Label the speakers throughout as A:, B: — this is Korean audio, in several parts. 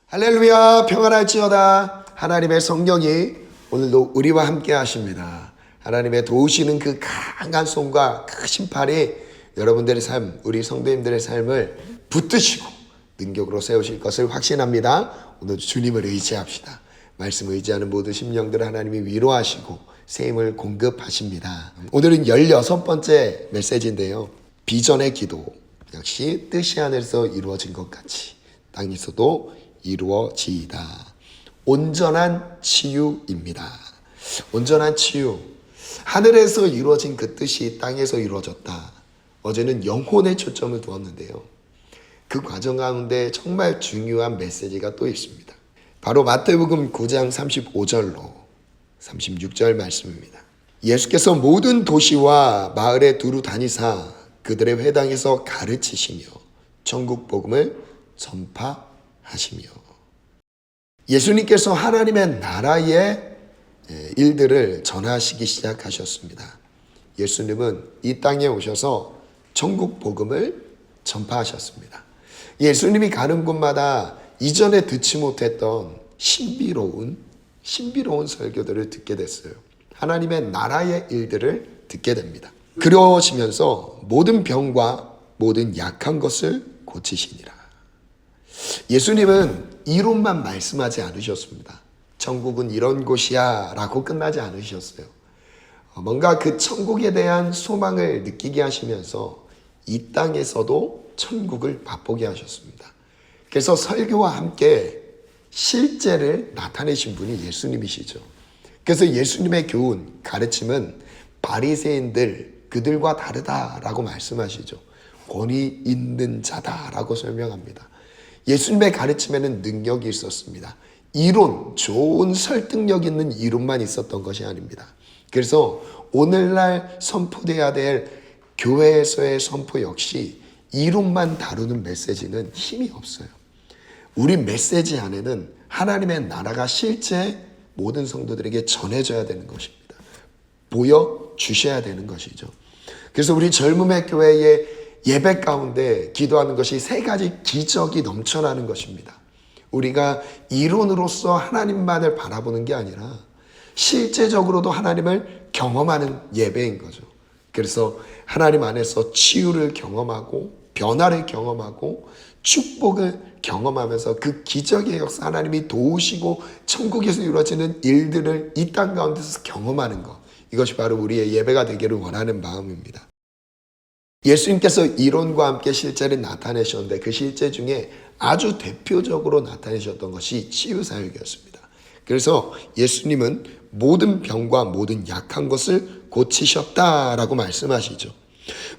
A: 할렐루야, 평안할지어다. 하나님의 성령이 오늘도 우리와 함께 하십니다. 하나님의 도우시는 그 강한 손과 크신 팔이 여러분들의 삶, 우리 성도님들의 삶을 붙드시고 능력으로 세우실 것을 확신합니다. 오늘 주님을 의지합시다. 말씀 의지하는 모든 심령들을 하나님이 위로하시고 새 힘을 공급하십니다. 오늘은 16번째 메시지인데요. 비전의 기도, 역시 뜻이 하늘에서 이루어진 것 같이 땅에서도 이루어지이다. 온전한 치유입니다. 온전한 치유. 하늘에서 이루어진 그 뜻이 땅에서 이루어졌다. 어제는 영혼에 초점을 두었는데요. 그 과정 가운데 정말 중요한 메시지가 또 있습니다. 바로 마태복음 9장 35절로 36절 말씀입니다. 예수께서 모든 도시와 마을에 두루 다니사 그들의 회당에서 가르치시며 천국 복음을 전파하시며. 예수님께서 하나님의 나라의 일들을 전하시기 시작하셨습니다. 예수님은 이 땅에 오셔서 천국 복음을 전파하셨습니다. 예수님이 가는 곳마다 이전에 듣지 못했던 신비로운 설교들을 듣게 됐어요. 하나님의 나라의 일들을 듣게 됩니다. 그러시면서 모든 병과 모든 약한 것을 고치시니라. 예수님은 이론만 말씀하지 않으셨습니다. 천국은 이런 곳이야 라고 끝나지 않으셨어요. 뭔가 그 천국에 대한 소망을 느끼게 하시면서 이 땅에서도 천국을 맛보게 하셨습니다. 그래서 설교와 함께 실제를 나타내신 분이 예수님이시죠. 그래서 예수님의 교훈, 가르침은 바리새인들, 그들과 다르다라고 말씀하시죠. 권위 있는 자다라고 설명합니다. 예수님의 가르침에는 능력이 있었습니다. 이론, 좋은 설득력 있는 이론만 있었던 것이 아닙니다. 그래서 오늘날 선포돼야 될 교회에서의 선포 역시 이론만 다루는 메시지는 힘이 없어요. 우리 메시지 안에는 하나님의 나라가 실제 모든 성도들에게 전해져야 되는 것입니다. 보여주셔야 되는 것이죠. 그래서 우리 젊음의 교회의 예배 가운데 기도하는 것이 세 가지 기적이 넘쳐나는 것입니다. 우리가 이론으로서 하나님만을 바라보는 게 아니라 실제적으로도 하나님을 경험하는 예배인 거죠. 그래서 하나님 안에서 치유를 경험하고 변화를 경험하고 축복을 경험하면서 그 기적의 역사 하나님이 도우시고 천국에서 이루어지는 일들을 이 땅 가운데서 경험하는 것. 이것이 바로 우리의 예배가 되기를 원하는 마음입니다. 예수님께서 이론과 함께 실제를 나타내셨는데 그 실제 중에 아주 대표적으로 나타내셨던 것이 치유사역이었습니다. 그래서 예수님은 모든 병과 모든 약한 것을 고치셨다라고 말씀하시죠.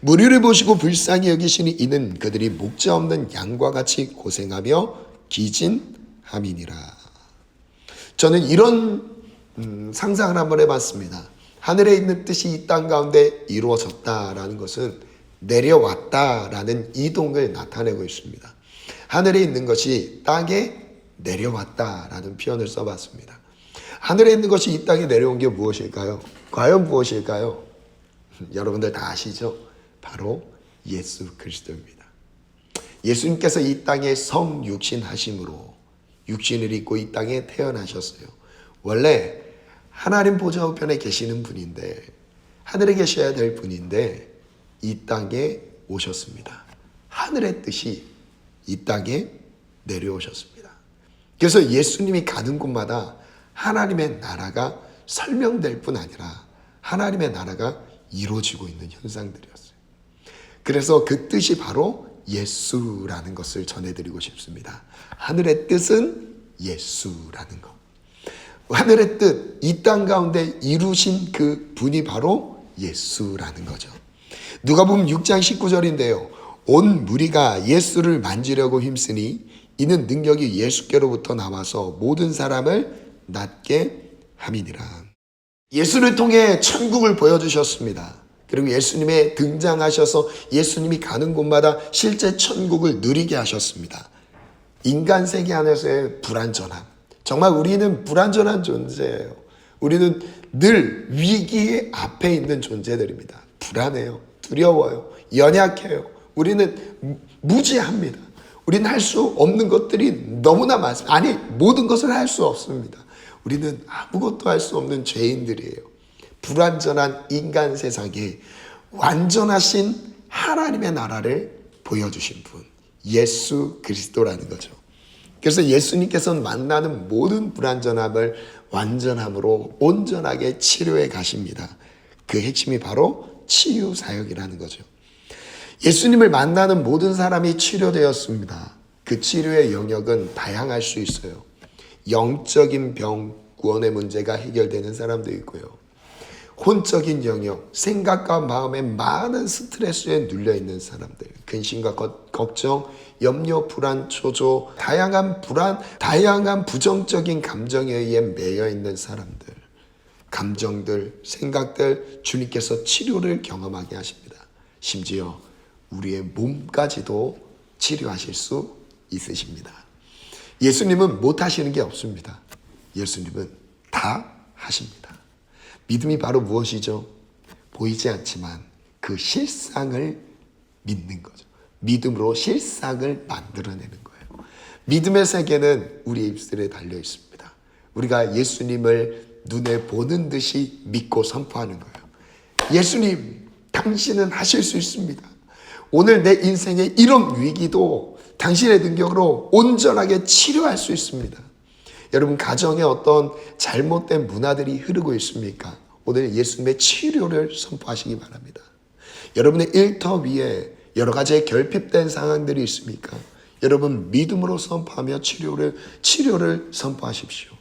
A: 무리를 보시고 불쌍히 여기시니 이는 그들이 목자 없는 양과 같이 고생하며 기진함이니라. 저는 이런 상상을 한번 해봤습니다. 하늘에 있는 뜻이 이 땅 가운데 이루어졌다라는 것은 내려왔다라는 이동을 나타내고 있습니다. 하늘에 있는 것이 땅에 내려왔다라는 표현을 써봤습니다. 하늘에 있는 것이 이 땅에 내려온 게 무엇일까요? 과연 무엇일까요? 여러분들 다 아시죠? 바로 예수 그리스도입니다. 예수님께서 이 땅에 성육신 하심으로 육신을 입고 이 땅에 태어나셨어요. 원래 하나님 보좌 우편에 계시는 분인데, 하늘에 계셔야 될 분인데 이 땅에 오셨습니다. 하늘의 뜻이 이 땅에 내려오셨습니다. 그래서 예수님이 가는 곳마다 하나님의 나라가 설명될 뿐 아니라 하나님의 나라가 이루어지고 있는 현상들이었어요. 그래서 그 뜻이 바로 예수라는 것을 전해드리고 싶습니다. 하늘의 뜻은 예수라는 것. 하늘의 뜻, 이 땅 가운데 이루신 그 분이 바로 예수라는 거죠. 누가복음 6장 19절인데요. 온 무리가 예수를 만지려고 힘쓰니 이는 능력이 예수께로부터 나와서 모든 사람을 낫게 함이니라. 예수를 통해 천국을 보여주셨습니다. 그리고 예수님의 등장하셔서 예수님이 가는 곳마다 실제 천국을 누리게 하셨습니다. 인간 세계 안에서의 불완전함. 정말 우리는 불완전한 존재예요. 우리는 늘 위기 앞에 있는 존재들입니다. 불안해요. 두려워요. 연약해요. 우리는 무지합니다. 우리는 할 수 없는 것들이 너무나 많습니다. 아니, 모든 것을 할 수 없습니다. 우리는 아무것도 할 수 없는 죄인들이에요. 불완전한 인간 세상에 완전하신 하나님의 나라를 보여주신 분, 예수 그리스도라는 거죠. 그래서 예수님께서는 만나는 모든 불완전함을 완전함으로 온전하게 치료해 가십니다. 그 핵심이 바로 치유 사역이라는 거죠. 예수님을 만나는 모든 사람이 치료되었습니다. 그 치료의 영역은 다양할 수 있어요. 영적인 병, 구원의 문제가 해결되는 사람도 있고요. 혼적인 영역, 생각과 마음에 많은 스트레스에 눌려있는 사람들, 근심과 걱정, 염려, 불안, 초조, 다양한 불안, 다양한 부정적인 감정에 의해 매여있는 사람들, 감정들, 생각들, 주님께서 치료를 경험하게 하십니다. 심지어 우리의 몸까지도 치료하실 수 있으십니다. 예수님은 못하시는 게 없습니다. 예수님은 다 하십니다. 믿음이 바로 무엇이죠? 보이지 않지만 그 실상을 믿는 거죠. 믿음으로 실상을 만들어내는 거예요. 믿음의 세계는 우리 입술에 달려 있습니다. 우리가 예수님을 눈에 보는 듯이 믿고 선포하는 거예요. 예수님, 당신은 하실 수 있습니다. 오늘 내 인생의 이런 위기도 당신의 능력으로 온전하게 치료할 수 있습니다. 여러분, 가정에 어떤 잘못된 문화들이 흐르고 있습니까? 오늘 예수님의 치료를 선포하시기 바랍니다. 여러분의 일터 위에 여러 가지의 결핍된 상황들이 있습니까? 여러분, 믿음으로 선포하며 치료를 선포하십시오.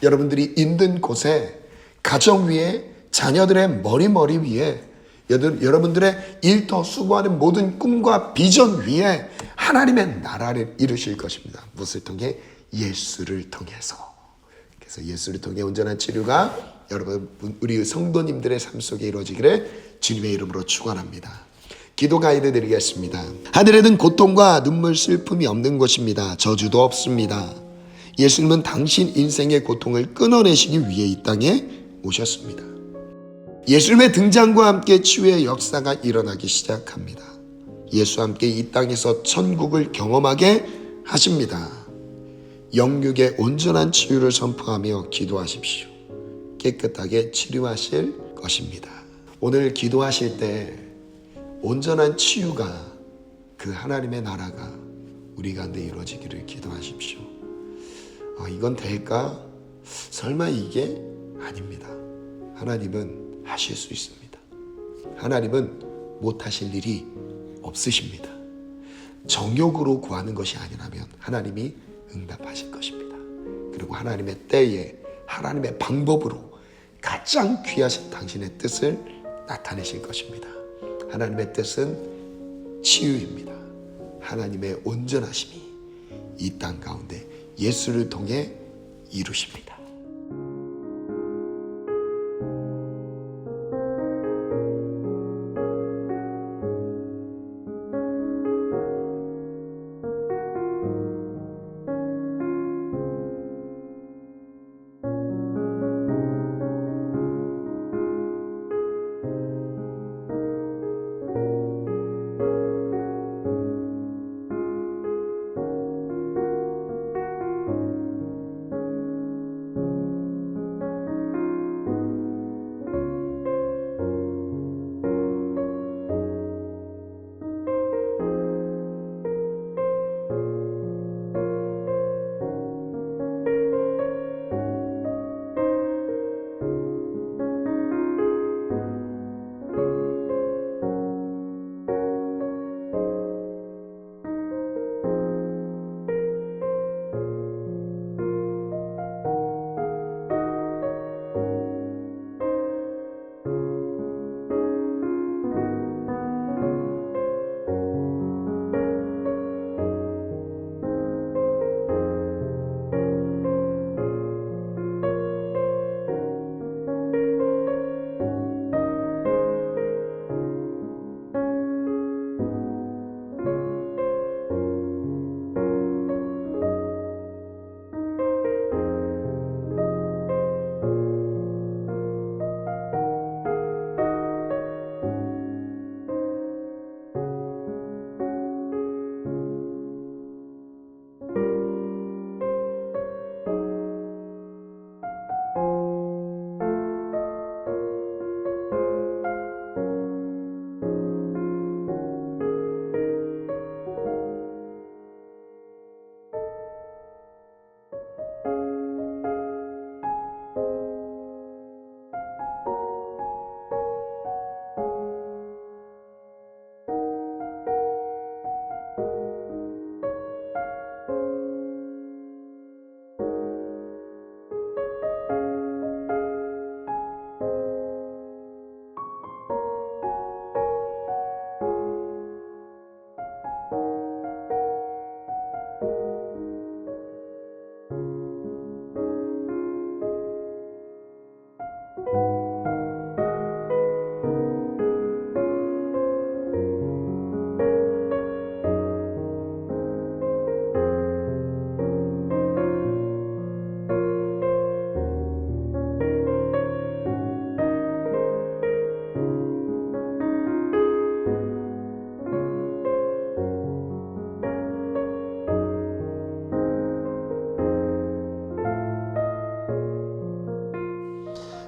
A: 여러분들이 있는 곳에, 가정 위에, 자녀들의 머리 위에, 여러분들의 일터 수고하는 모든 꿈과 비전 위에 하나님의 나라를 이루실 것입니다. 무엇을 통해? 예수를 통해서. 그래서 예수를 통해 온전한 치료가 여러분, 우리 성도님들의 삶 속에 이루어지기를 주님의 이름으로 축원합니다. 기도 가이드 드리겠습니다. 하늘에는 고통과 눈물, 슬픔이 없는 곳입니다. 저주도 없습니다. 예수님은 당신 인생의 고통을 끊어내시기 위해 이 땅에 오셨습니다. 예수님의 등장과 함께 치유의 역사가 일어나기 시작합니다. 예수와 함께 이 땅에서 천국을 경험하게 하십니다. 영육의 온전한 치유를 선포하며 기도하십시오. 깨끗하게 치료하실 것입니다. 오늘 기도하실 때 온전한 치유가, 그 하나님의 나라가 우리 가운데 이루어지기를 기도하십시오. 이건 될까? 설마 이게? 아닙니다. 하나님은 하실 수 있습니다. 하나님은 못하실 일이 없으십니다. 정욕으로 구하는 것이 아니라면 하나님이 응답하실 것입니다. 그리고 하나님의 때에 하나님의 방법으로 가장 귀하신 당신의 뜻을 나타내실 것입니다. 하나님의 뜻은 치유입니다. 하나님의 온전하심이 이 땅 가운데 예수를 통해 이루십니다.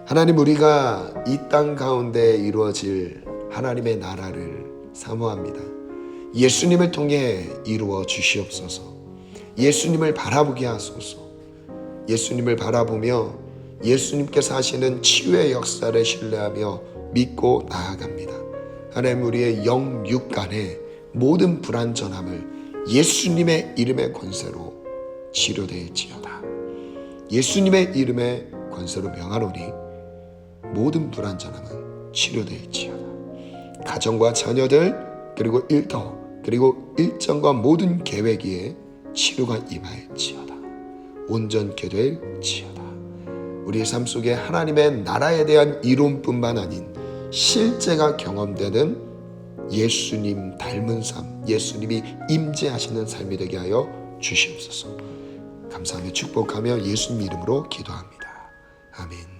A: 하나님, 우리가 이 땅 가운데 이루어질 하나님의 나라를 사모합니다. 예수님을 통해 이루어 주시옵소서. 예수님을 바라보게 하소서. 예수님을 바라보며 예수님께서 하시는 치유의 역사를 신뢰하며 믿고 나아갑니다. 하나님, 우리의 영, 육 간의 모든 불완전함을 예수님의 이름의 권세로 치료되지어다. 예수님의 이름의 권세로 명하노니 모든 불완전함은 치료되지어다. 가정과 자녀들, 그리고 일터, 그리고 일정과 모든 계획에 치료가 임하였지어다. 온전케 될지어다. 우리의 삶 속에 하나님의 나라에 대한 이론뿐만 아닌 실제가 경험되는 예수님 닮은 삶, 예수님이 임재하시는 삶이 되게 하여 주시옵소서. 감사하며 축복하며 예수님 이름으로 기도합니다. 아멘.